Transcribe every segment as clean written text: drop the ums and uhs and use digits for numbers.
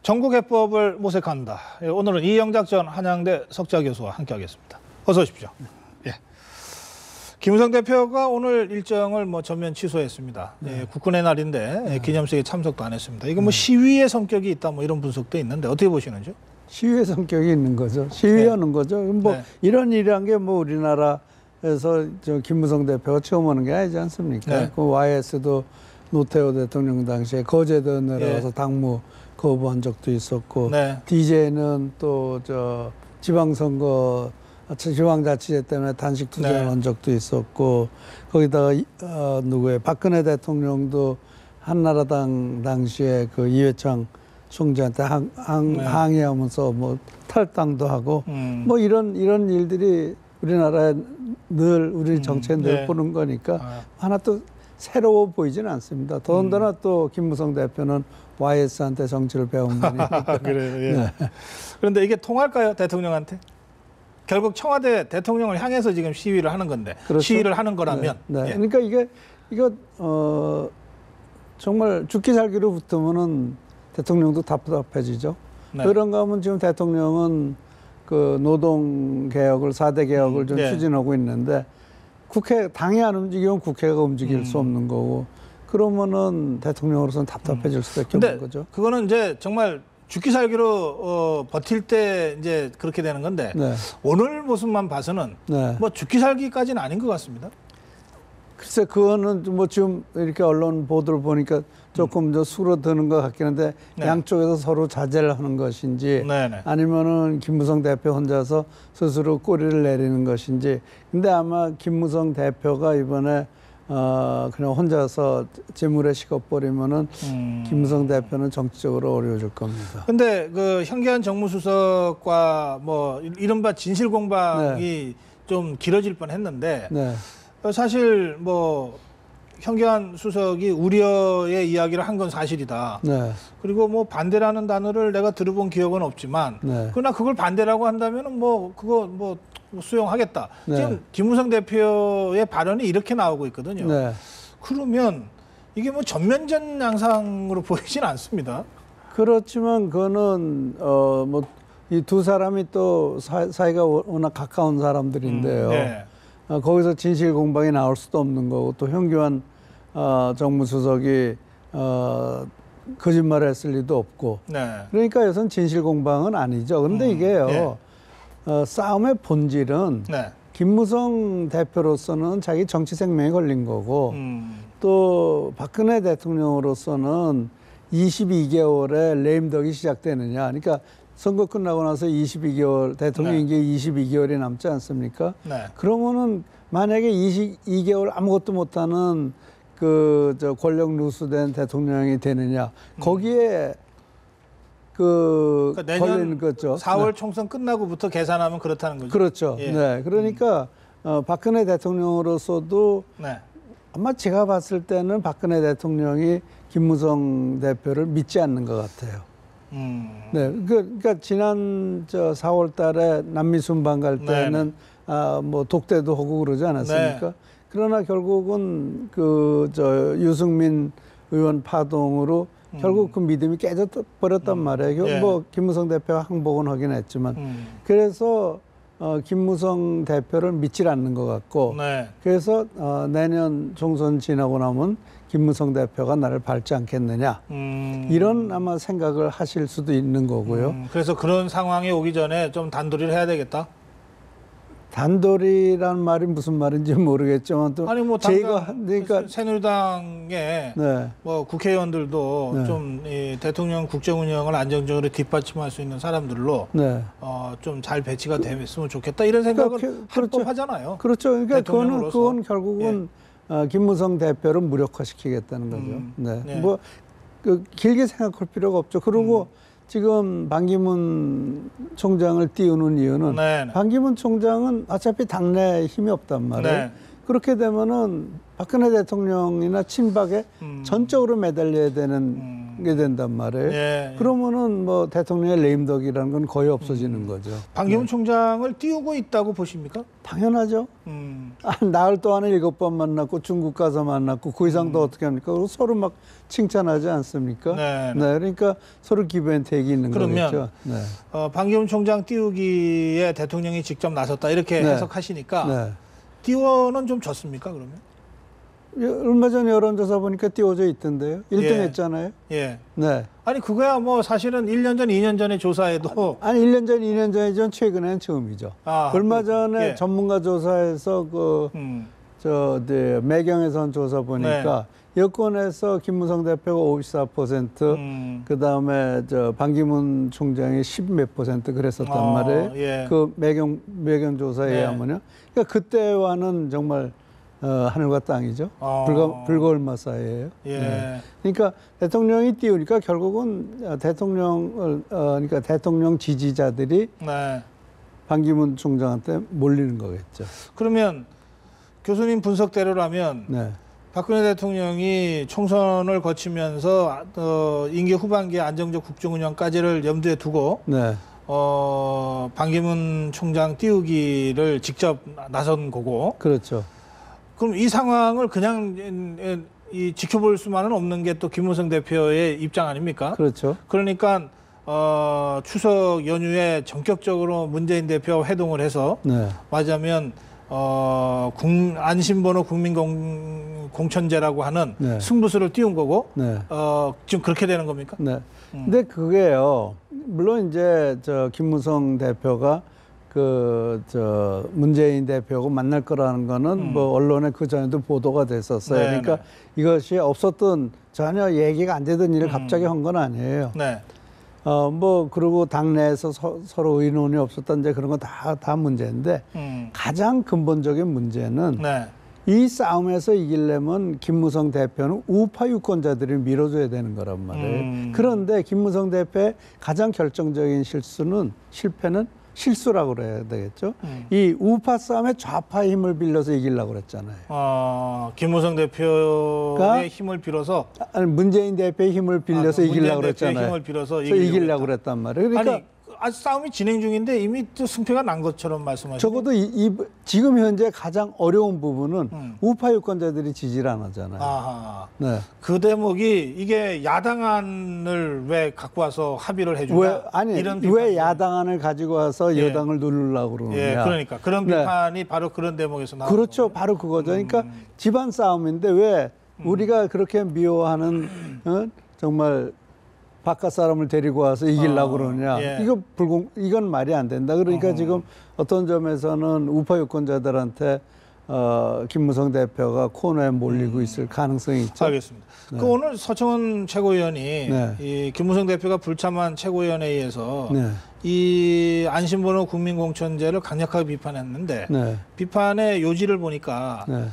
전국해법을 모색한다. 오늘은 이영작 전 한양대 석좌 교수와 함께하겠습니다. 어서 오십시오. 예. 김무성 대표가 오늘 일정을 전면 취소했습니다. 예, 국군의 날인데 기념식에 참석도 안 했습니다. 이거 시위의 성격이 있다 이런 분석도 있는데 어떻게 보시는지요? 시위의 성격이 있는 거죠. 시위하는 거죠. 이런 일이란 게 우리나라에서 김무성 대표가 처음 오는 게 아니지 않습니까? 그 YS도 노태우 대통령 당시에 거제도 내려가서 당무 거부한 적도 있었고, DJ는 또 지방선거 지방자치제 때문에 단식 투쟁한 적도 있었고, 거기다가 박근혜 대통령도 한나라당 당시에 그 이회창 총재한테 항의하면서 탈당도 하고 이런 일들이 우리나라에 늘 우리 정치에 늘 보는 거니까 하나 또 새로워 보이지는 않습니다. 더군다나 또 김무성 대표는 YS한테 정치를 배운 분이니까. 그래요. 예. 그런데 이게 통할까요, 대통령한테? 결국 청와대 대통령을 향해서 지금 시위를 하는 건데, 그렇죠? 시위를 하는 거라면. 예. 그러니까 이거 정말 죽기 살기로 붙으면은 대통령도 답답해지죠. 그런가 하면 지금 대통령은 그 노동 개혁을 4대 개혁을 좀 추진하고 있는데, 당이 안 움직이면 국회가 움직일 수 없는 거고, 그러면은 대통령으로서는 답답해질 수밖에 없는 거죠. 그거는 이제 정말 죽기 살기로 버틸 때 이제 그렇게 되는 건데, 오늘 모습만 봐서는 죽기 살기까지는 아닌 것 같습니다. 글쎄, 그거는 지금 이렇게 언론 보도를 보니까 조금 수그러드는 것 같긴 한데, 양쪽에서 서로 자제를 하는 것인지, 아니면은 김무성 대표 혼자서 스스로 꼬리를 내리는 것인지. 근데 아마 김무성 대표가 이번에 그냥 혼자서 재물에 식어버리면은 김무성 대표는 정치적으로 어려워질 겁니다. 근데 그 현기한 정무수석과 이른바 진실 공방이 좀 길어질 뻔했는데, 사실 현기한 수석이 우려의 이야기를 한 건 사실이다. 그리고 반대라는 단어를 내가 들어본 기억은 없지만, 그러나 그걸 반대라고 한다면은 그거 수용하겠다. 지금 김무성 대표의 발언이 이렇게 나오고 있거든요. 그러면 이게 전면전 양상으로 보이진 않습니다. 그렇지만 그거는 이 두 사람이 또 사이가 워낙 가까운 사람들인데요. 거기서 진실 공방이 나올 수도 없는 거고, 또 현기환 정무수석이 거짓말을 했을 리도 없고, 그러니까 여기서는 진실 공방은 아니죠. 그런데 이게요, 싸움의 본질은 김무성 대표로서는 자기 정치 생명이 걸린 거고, 또 박근혜 대통령으로서는 22개월의 레임덕이 시작되느냐. 그러니까 선거 끝나고 나서 22개월, 대통령 임기 22개월이 남지 않습니까? 그러면은 만약에 22개월 아무것도 못하는 권력 누수된 대통령이 되느냐. 거기에 그러니까 내년 걸리는 거죠. 4월 총선 끝나고부터 계산하면 그렇다는 거죠. 그렇죠. 그러니까 박근혜 대통령으로서도 아마 제가 봤을 때는 박근혜 대통령이 김무성 대표를 믿지 않는 것 같아요. 그러니까 지난 4월 달에 남미 순방 갈 때는 독대도 하고 그러지 않았습니까? 그러나 결국은 유승민 의원 파동으로 결국 그 믿음이 깨져버렸단 말이에요. 김무성 대표가 항복은 하긴 했지만. 그래서 김무성 대표를 믿질 않는 것 같고, 그래서 내년 총선 지나고 나면 김무성 대표가 나를 밟지 않겠느냐, 이런 아마 생각을 하실 수도 있는 거고요. 그래서 그런 상황이 오기 전에 좀 단도리를 해야 되겠다? 단도리란 말이 무슨 말인지 모르겠지만, 또 제가 그러니까 새누리당의 국회의원들도 좀 이 대통령 국정 운영을 안정적으로 뒷받침할 수 있는 사람들로 좀 잘 배치가 됐으면 좋겠다, 이런 생각을 합법하잖아요. 그렇죠. 그러니까 그건 결국은 김무성 대표를 무력화시키겠다는 거죠. 길게 생각할 필요가 없죠. 그리고 지금 반기문 총장을 띄우는 이유는 반기문 총장은 어차피 당내에 힘이 없단 말이에요. 그렇게 되면은 박근혜 대통령이나 친박에 전적으로 매달려야 되는 게 된단 말이에요. 예. 그러면은 뭐 대통령의 레임덕이라는 건 거의 없어지는 거죠. 반기문 총장을 띄우고 있다고 보십니까? 당연하죠. 나흘 동안에 7번 만났고 중국 가서 만났고 그 이상 더 어떻게 합니까? 그리고 서로 막 칭찬하지 않습니까? 네. 그러니까 서로 기브앤테이크 있는 거겠죠. 네. 반기문 총장 띄우기에 대통령이 직접 나섰다 이렇게 네. 해석하시니까 네. 띄워는 좀 졌습니까 그러면? 얼마 전에 여론조사 보니까 띄워져 있던데요. 1등 예. 했잖아요. 예. 네. 아니 그거야 뭐 사실은 1년 전, 2년 전에 조사에도 아니 1년 전, 2년 전이전 최근에는 처음이죠. 얼마 전에 예. 전문가 조사에서 매경에선 조사 보니까 여권에서 김무성 대표가 54%, 그 다음에 반기문 총장이 10몇 % 그랬었단 말이에요. 예. 그 매경 조사에 의하면요. 그러니까 그때와는 정말 하늘과 땅이죠. 불과 얼마 사이에요. 예. 네. 그러니까 대통령이 띄우니까 결국은 그러니까 대통령 지지자들이 네. 반기문 총장한테 몰리는 거겠죠. 그러면 교수님 분석대로라면 네. 박근혜 대통령이 총선을 거치면서 임기 후반기에 안정적 국정 운영까지를 염두에 두고 네. 반기문 총장 띄우기를 직접 나선 거고. 그렇죠. 그럼 이 상황을 그냥 지켜볼 수만은 없는 게 또 김무성 대표의 입장 아닙니까? 그렇죠. 그러니까 추석 연휴에 전격적으로 문재인 대표와 회동을 해서 네. 맞으면 안심번호 국민공천제라고 하는 네. 승부수를 띄운 거고 네. 지금 그렇게 되는 겁니까? 네. 근데 그게요. 물론 이제 김무성 대표가 문재인 대표하고 만날 거라는 거는 뭐 언론에 그 전에도 보도가 됐었어요. 네, 그러니까 이것이 없었던 전혀 얘기가 안 되던 일을 갑자기 한 건 아니에요. 네. 그리고 당내에서 서로 의논이 없었던 이제 그런 거 다 문제인데 가장 근본적인 문제는 네. 이 싸움에서 이기려면 김무성 대표는 우파 유권자들이 밀어줘야 되는 거란 말이에요. 그런데 김무성 대표의 가장 결정적인 실패는 실수라고 그래야 되겠죠. 이 우파 싸움에 좌파의 힘을 빌려서 이기려고 그랬잖아요. 김무성 대표의 힘을 빌어서 아니, 문재인 대표의 힘을 빌려서 이기려고 그랬잖아요. 힘을 빌어서 이기려고 그랬단 말이에요. 그러니까 아니, 아직 싸움이 진행 중인데 이미 또 승패가 난 것처럼 말씀하시죠. 적어도 지금 현재 가장 어려운 부분은 우파 유권자들이 지지를 안 하잖아요. 아하. 네. 그 대목이 이게 야당안을 왜 갖고 와서 합의를 해주냐. 왜 야당안을 가지고 와서 여당을 누르려고 그러느냐. 예, 그러니까 그런 비판이 바로 그런 대목에서 나오는 그렇죠. 거군요. 바로 그거죠. 그러니까 집안 싸움인데 왜 우리가 그렇게 미워하는 정말 바깥 사람을 데리고 와서 이기려고 그러냐. 예. 이건 말이 안 된다. 그러니까 지금 어떤 점에서는 우파 유권자들한테 김무성 대표가 코너에 몰리고 있을 가능성이 있죠. 알겠습니다. 네. 오늘 서청원 최고위원이 네. 이 김무성 대표가 불참한 최고위원회의에서 네. 이 안심번호 국민공천제를 강력하게 비판했는데 네. 비판의 요지를 보니까 네.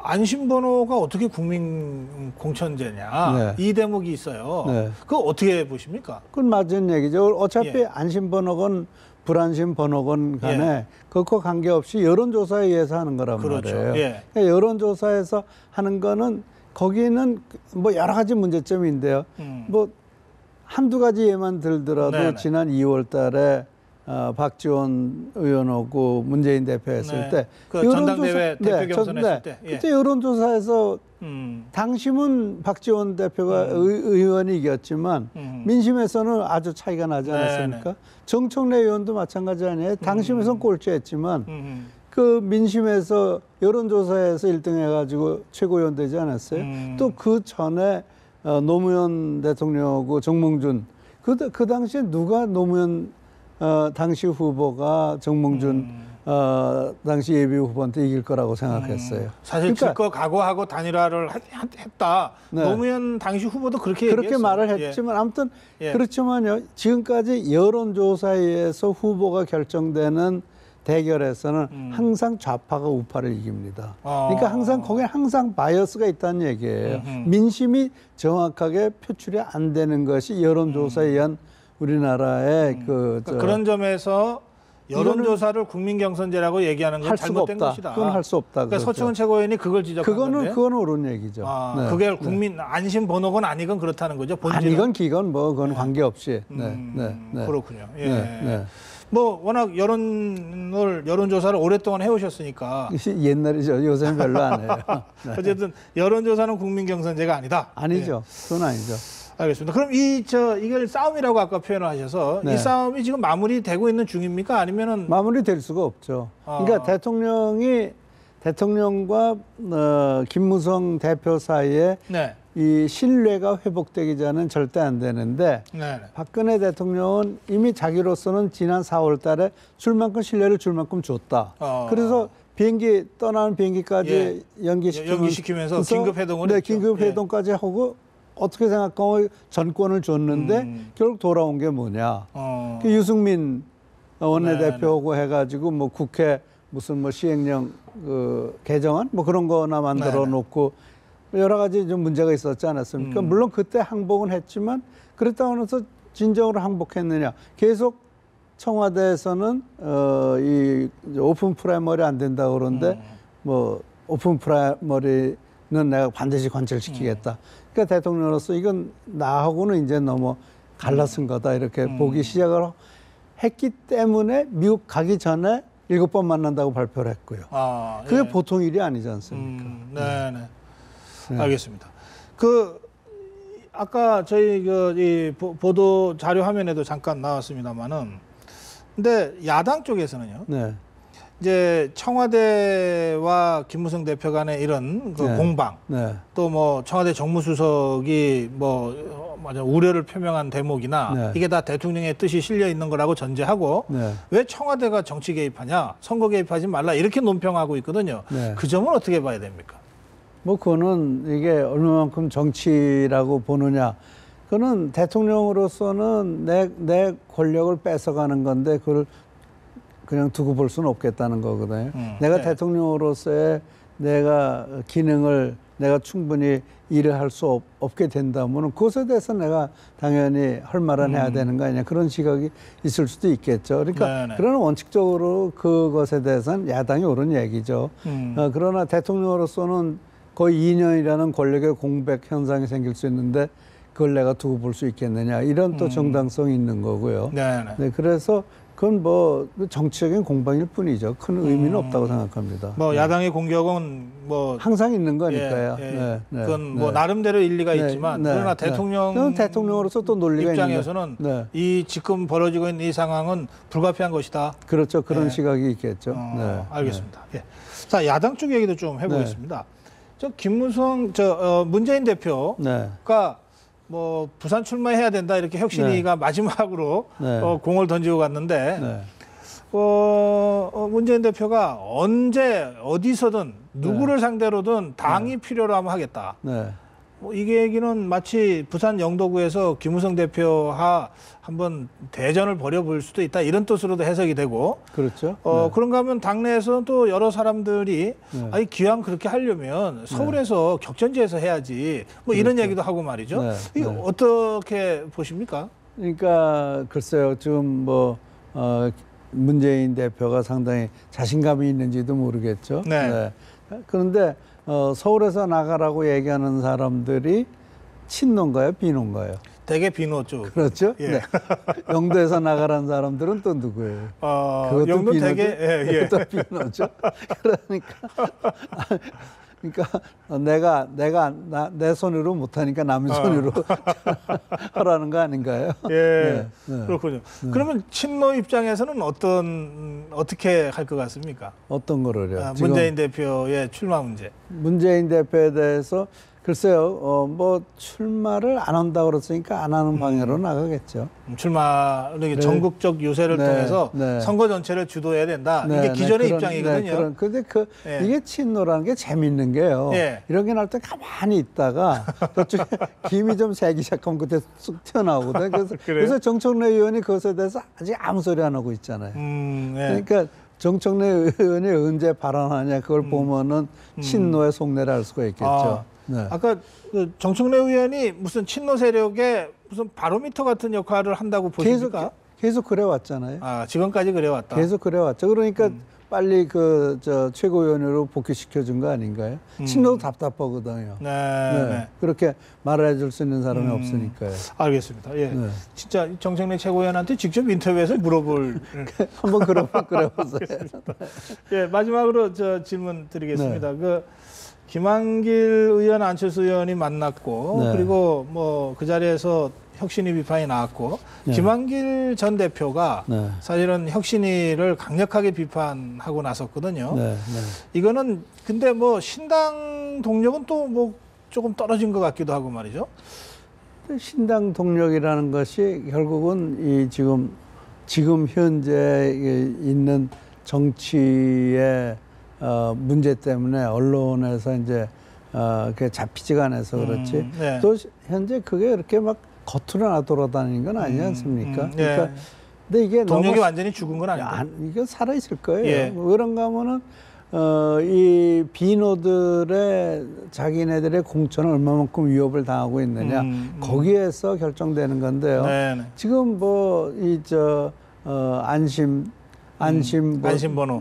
안심번호가 어떻게 국민공천제냐 네. 이 대목이 있어요. 네. 그거 어떻게 보십니까? 그건 맞은 얘기죠. 어차피 예. 안심번호건 불안심번호건 간에 그것과 관계없이 여론조사에 의해서 하는 거란 그렇죠. 말이에요. 예. 그러니까 여론조사에서 하는 거는 거기는 뭐 여러 가지 문제점인데요. 뭐 한두 가지 예만 들더라도 네네. 지난 2월 달에 박지원 의원하고 문재인 대표 했을 네. 때 그 전당대회 대표 경선했을 때 그때 여론조사에서 당심은 박지원 대표가 의원이 이겼지만 민심에서는 아주 차이가 나지 않았습니까? 네네. 정청래 의원도 마찬가지 아니에요. 당심에서는 꼴찌했지만 그 민심에서 여론조사에서 1등 해가지고 최고위원 되지 않았어요? 또 그 전에 노무현 대통령하고 정몽준 그 당시에 누가 노무현 당시 후보가 정몽준 당시 예비 후보한테 이길 거라고 생각했어요. 사실 그러니까 질거 각오하고 단일화를 했다. 네. 노무현 당시 후보도 그렇게 그렇게 얘기했어요. 말을 예. 했지만 아무튼 예. 그렇지만요. 지금까지 여론조사에 의해서 후보가 결정되는 대결에서는 항상 좌파가 우파를 이깁니다. 그러니까 항상 거기에 항상 바이어스가 있다는 얘기예요. 민심이 정확하게 표출이 안 되는 것이 여론조사에 의한 우리나라의 그러니까 그런 점에서 여론조사를 국민경선제라고 얘기하는 건 잘못된 것이다. 그건 할 수 없다. 그러니까 서청원 최고위원이 그걸 지적한 건데. 그건 옳은 얘기죠. 네. 그게 국민 안심 번호건 아니건 그렇다는 거죠. 본질은. 아니건 기건 뭐 그건 관계없이. 그렇군요. 예. 뭐 워낙 여론조사를 오랫동안 해오셨으니까. 옛날이죠. 요새는 별로 안 해요. 어쨌든 여론조사는 국민경선제가 아니다. 아니죠. 그건 아니죠. 알겠습니다. 그럼 이걸 싸움이라고 아까 표현을 하셔서 이 싸움이 지금 마무리되고 있는 중입니까? 아니면은 마무리될 수가 없죠. 그러니까 대통령과 김무성 대표 사이에 이 신뢰가 회복되기 전은 절대 안 되는데 박근혜 대통령은 이미 자기로서는 지난 4월 달에 줄 만큼 신뢰를 줄 만큼 줬다. 그래서 떠나는 비행기까지 연기시키면서 긴급 회동을 했죠. 긴급 회동까지 하고 어떻게 생각하면 전권을 줬는데 결국 돌아온 게 뭐냐. 그 유승민 원내대표하고 해가지고 뭐 국회 무슨 뭐 시행령 개정안 뭐 그런 거나 만들어 놓고 여러 가지 좀 문제가 있었지 않았습니까? 물론 그때 항복은 했지만 그랬다고 해서 진정으로 항복했느냐. 계속 청와대에서는 이 오픈 프라이머리 안 된다고 그러는데 뭐 오픈 프라이머리는 내가 반드시 관철시키겠다. 그러니까 대통령으로서 이건 나하고는 이제 너무 갈라쓴 거다 이렇게 보기 시작을 했기 때문에 미국 가기 전에 7번 만난다고 발표를 했고요. 그게 보통 일이 아니지 않습니까? 알겠습니다. 아까 저희 이 보도 자료 화면에도 잠깐 나왔습니다만은, 근데 야당 쪽에서는요. 이제 청와대와 김무성 대표 간의 이런 공방, 또 뭐 청와대 정무수석이 우려를 표명한 대목이나 이게 다 대통령의 뜻이 실려 있는 거라고 전제하고 왜 청와대가 정치 개입하냐, 선거 개입하지 말라 이렇게 논평하고 있거든요. 그 점은 어떻게 봐야 됩니까? 뭐 그거는 이게 얼마만큼 정치라고 보느냐. 그거는 대통령으로서는 내 권력을 뺏어가는 건데 그걸 그냥 두고 볼 수는 없겠다는 거거든요. 내가 대통령으로서의 내가 기능을 내가 충분히 일을 할 수 없게 된다면 그것에 대해서 내가 당연히 할 말은 해야 되는 거 아니냐. 그런 시각이 있을 수도 있겠죠. 그러니까 그러나 원칙적으로 그것에 대해서는 야당이 옳은 얘기죠. 그러나 대통령으로서는 거의 2년이라는 권력의 공백 현상이 생길 수 있는데 그걸 내가 두고 볼 수 있겠느냐. 이런 또 정당성이 있는 거고요. 그래서 그건 뭐 정치적인 공방일 뿐이죠. 큰 의미는 없다고 생각합니다. 야당의 공격은 항상 있는 거니까요. 그건 나름대로 일리가 있지만 그러나 대통령으로서 또 논리가 입장에서는 이 지금 벌어지고 있는 이 상황은 불가피한 것이다. 그렇죠. 그런 시각이 있겠죠. 알겠습니다. 자, 야당 쪽 얘기도 좀 해보겠습니다. 김무성 문재인 대표가 부산 출마해야 된다 이렇게 혁신위가 마지막으로 공을 던지고 갔는데 문재인 대표가 언제 어디서든 누구를 상대로든 당이 필요로 하면 하겠다. 이게 얘기는 마치 부산 영도구에서 김무성 대표와 한번 대전을 벌여볼 수도 있다 이런 뜻으로도 해석이 되고 그렇죠. 그런가 하면 당내에서는 또 여러 사람들이 아니 기왕 그렇게 하려면 서울에서 격전지에서 해야지 이런 얘기도 하고 말이죠. 이거 어떻게 보십니까? 그러니까 글쎄요. 지금 문재인 대표가 상당히 자신감이 있는지도 모르겠죠. 그런데 서울에서 나가라고 얘기하는 사람들이 친노인가요, 비노인가요? 되게 비노 쪽. 그렇죠. 영도에서 나가라는 사람들은 또 누구예요? 영도 되게 그것도 비노죠. 그러니까 내 손으로 못하니까 남의 손으로 하라는 거 아닌가요? 그렇군요. 그러면 친노 입장에서는 어떻게 할 것 같습니까? 어떤 거를요? 문재인 대표의 출마 문제. 문재인 대표에 대해서 글쎄요, 출마를 안 한다고 그랬으니까 안 하는 방향으로 나가겠죠. 전국적 유세를 통해서 선거 전체를 주도해야 된다. 이게 기존의 입장이거든요. 그런데 이게 친노라는 게 재밌는 게요. 이런 게 나올 때 가만히 있다가 저쪽에 김이 좀 새기 시작하면 그때 쑥 튀어나오거든요. 그래서 정청래 의원이 그것에 대해서 아직 아무 소리 안 하고 있잖아요. 그러니까 정청래 의원이 언제 발언하냐 그걸 보면은 친노의 속내를 알 수가 있겠죠. 아까 정청래 의원이 무슨 친노 세력의 무슨 바로미터 같은 역할을 한다고 보십니까? 계속 그래왔잖아요. 아, 지금까지 그래왔다. 계속 그래왔죠. 그러니까 빨리 최고위원으로 복귀시켜준 거 아닌가요? 친노도 답답하거든요. 네. 그렇게 말해줄 수 있는 사람이 없으니까요. 알겠습니다. 예. 네. 진짜 정청래 최고위원한테 직접 인터뷰해서 물어볼. 한번 그래보세요. 예, 마지막으로 질문 드리겠습니다. 네. 김한길 의원, 안철수 의원이 만났고, 네. 그리고 뭐 그 자리에서 혁신위 비판이 나왔고, 네. 김한길 전 대표가 네. 사실은 혁신위를 강력하게 비판하고 나섰거든요. 네. 네. 이거는 근데 뭐 신당 동력은 또 뭐 조금 떨어진 것 같기도 하고 말이죠. 신당 동력이라는 것이 결국은 이 지금 현재 있는 정치의 문제 때문에 언론에서 이제 그게 잡히지가 않아서 그렇지. 네. 또 현재 그게 그렇게 막 겉으로 나 돌아다니는 건 아니지 않습니까? 그러니까 근데 이게 동력이 완전히 죽은 건 아니고 이게 살아 있을 거예요. 예. 그런가 하면은 이 비노들의 자기네들의 공천을 얼마만큼 위협을 당하고 있느냐 거기에서 결정되는 건데요. 네네. 지금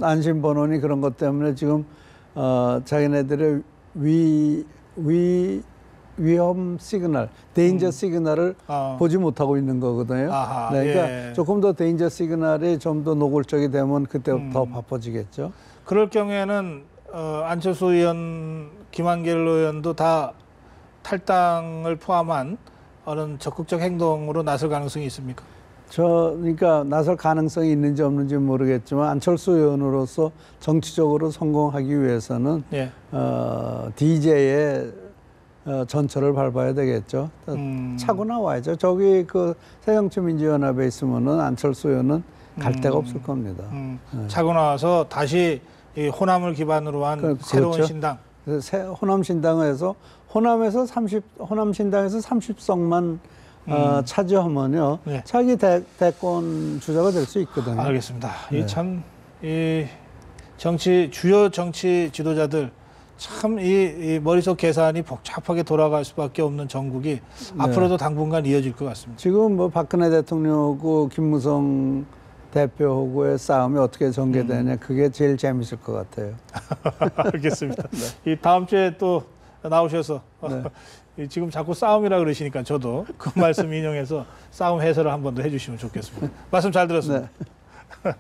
안심번호니 그런 것 때문에 지금 자기네들의 위험 시그널, 데인저 시그널을 보지 못하고 있는 거거든요. 아하, 그러니까 조금 더 데인저 시그널이 좀 더 노골적이 되면 그때부터 더 바빠지겠죠. 그럴 경우에는 안철수 의원, 김한길 의원도 다 탈당을 포함한 어떤 적극적 행동으로 나설 가능성이 있습니까? 그러니까 나설 가능성이 있는지 없는지 모르겠지만 안철수 의원으로서 정치적으로 성공하기 위해서는 DJ의 전철을 밟아야 되겠죠. 차고 나와야죠. 저기 새정치민주연합에 있으면은 안철수 의원은 갈 데가 없을 겁니다. 차고 나와서 다시 이 호남을 기반으로 한 새로운 그렇죠. 신당. 호남신당에서 호남신당에서 30석만 차지하면요. 네. 차기 대권 주자가 될 수 있거든요. 알겠습니다. 네. 주요 정치 지도자들 참 이 머릿속 계산이 복잡하게 돌아갈 수밖에 없는 정국이 앞으로도 당분간 이어질 것 같습니다. 지금 뭐 박근혜 대통령하고 김무성 대표하고의 싸움이 어떻게 전개되냐 그게 제일 재밌을 것 같아요. 알겠습니다. 네. 이 다음 주에 또 나오셔서 지금 자꾸 싸움이라 그러시니까 저도 그 말씀 인용해서 싸움 해설을 한 번 더 해주시면 좋겠습니다. 말씀 잘 들었습니다. 네.